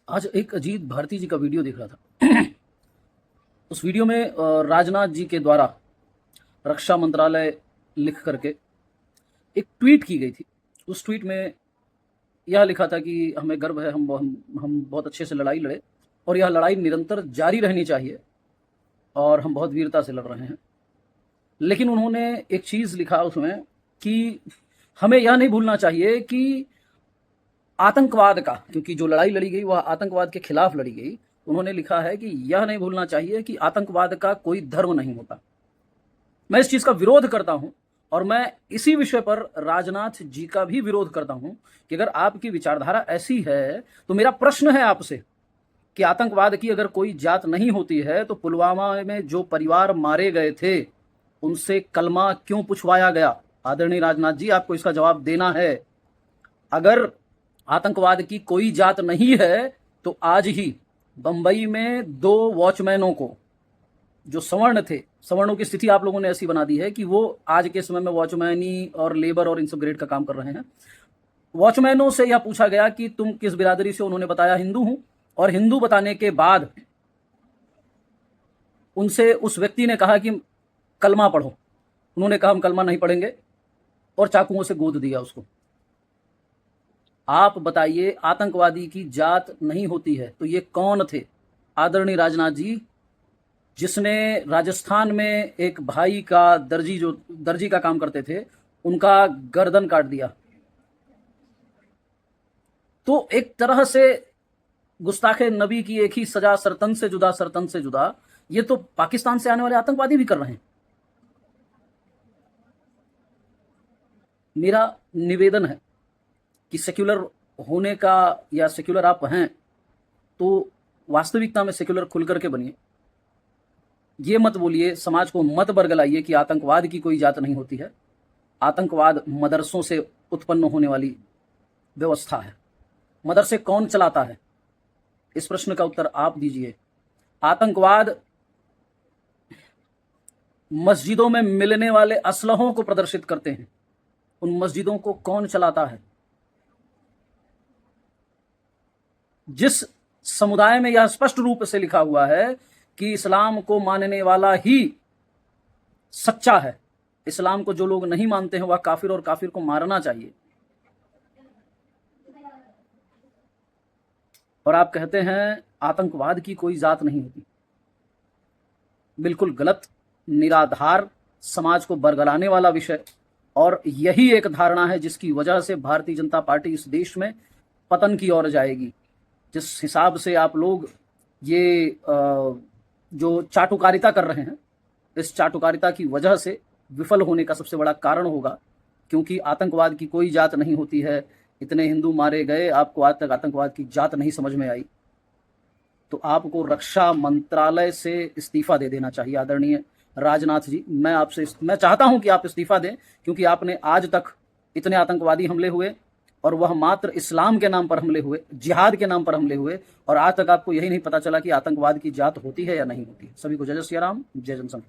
आज एक अजीत भारती जी का वीडियो देख रहा था। उस वीडियो में राजनाथ जी के द्वारा रक्षा मंत्रालय लिख करके एक ट्वीट की गई थी। उस ट्वीट में यह लिखा था कि हमें गर्व है, हम बहुत अच्छे से लड़ाई लड़े और यह लड़ाई निरंतर जारी रहनी चाहिए और हम बहुत वीरता से लड़ रहे हैं। लेकिन उन्होंने एक चीज़ लिखा उसमें कि हमें यह नहीं भूलना चाहिए कि आतंकवाद का, क्योंकि जो लड़ाई लड़ी गई वह आतंकवाद के खिलाफ लड़ी गई। उन्होंने लिखा है कि यह नहीं भूलना चाहिए कि आतंकवाद का कोई धर्म नहीं होता। मैं इस चीज का विरोध करता हूं और मैं इसी विषय पर राजनाथ जी का भी विरोध करता हूं कि अगर आपकी विचारधारा ऐसी है तो मेरा प्रश्न है आपसे कि आतंकवाद की अगर कोई जात नहीं होती है तो पुलवामा में जो परिवार मारे गए थे उनसे कलमा क्यों पूछवाया गया? आदरणीय राजनाथ जी, आपको इसका जवाब देना है। अगर आतंकवाद की कोई जात नहीं है तो आज ही बंबई में 2 वॉचमैनों को, जो सवर्ण थे, सवर्णों की स्थिति आप लोगों ने ऐसी बना दी है कि वो आज के समय में वॉचमैनी और लेबर और इन सब ग्रेड का काम कर रहे हैं। वॉचमैनों से यह पूछा गया कि तुम किस बिरादरी से? उन्होंने बताया हिंदू हूं। और हिंदू बताने के बाद उनसे उस व्यक्ति ने कहा कि कलमा पढ़ो। उन्होंने कहा हम कलमा नहीं पढ़ेंगे और चाकुओं से गोद दिया उसको। आप बताइए, आतंकवादी की जात नहीं होती है तो ये कौन थे? आदरणीय राजनाथ जी, जिसने राजस्थान में एक भाई का दर्जी का काम करते थे, उनका गर्दन काट दिया। तो एक तरह से गुस्ताखे नबी की एक ही सजा, सरतन से जुदा, सरतन से जुदा। ये तो पाकिस्तान से आने वाले आतंकवादी भी कर रहे हैं। मेरा निवेदन है कि सेक्युलर होने का, या सेक्युलर आप हैं तो वास्तविकता में सेक्युलर खुल करके बनिए। ये मत बोलिए, समाज को मत बरगलाइए कि आतंकवाद की कोई जात नहीं होती है। आतंकवाद मदरसों से उत्पन्न होने वाली व्यवस्था है। मदरसे कौन चलाता है? इस प्रश्न का उत्तर आप दीजिए। आतंकवाद मस्जिदों में मिलने वाले असलहों को प्रदर्शित करते हैं। उन मस्जिदों को कौन चलाता है? जिस समुदाय में यह स्पष्ट रूप से लिखा हुआ है कि इस्लाम को मानने वाला ही सच्चा है, इस्लाम को जो लोग नहीं मानते हैं वह काफिर, और काफिर को मारना चाहिए, और आप कहते हैं आतंकवाद की कोई जात नहीं होती। बिल्कुल गलत, निराधार, समाज को बरगलाने वाला विषय। और यही एक धारणा है जिसकी वजह से भारतीय जनता पार्टी इस देश में पतन की ओर जाएगी। जिस हिसाब से आप लोग ये जो चाटुकारिता कर रहे हैं, इस चाटुकारिता की वजह से विफल होने का सबसे बड़ा कारण होगा, क्योंकि आतंकवाद की कोई जात नहीं होती है। इतने हिंदू मारे गए, आपको आज तक आतंकवाद की जात नहीं समझ में आई, तो आपको रक्षा मंत्रालय से इस्तीफा दे देना चाहिए। आदरणीय राजनाथ जी, मैं चाहता हूं कि आप इस्तीफा दें, क्योंकि आपने आज तक इतने आतंकवादी हमले हुए, और वह मात्र इस्लाम के नाम पर हमले हुए, जिहाद के नाम पर हमले हुए, और आज तक आपको यही नहीं पता चला कि आतंकवाद की जात होती है या नहीं होती। सभी को जय जय सिया राम, जय जनसंघ।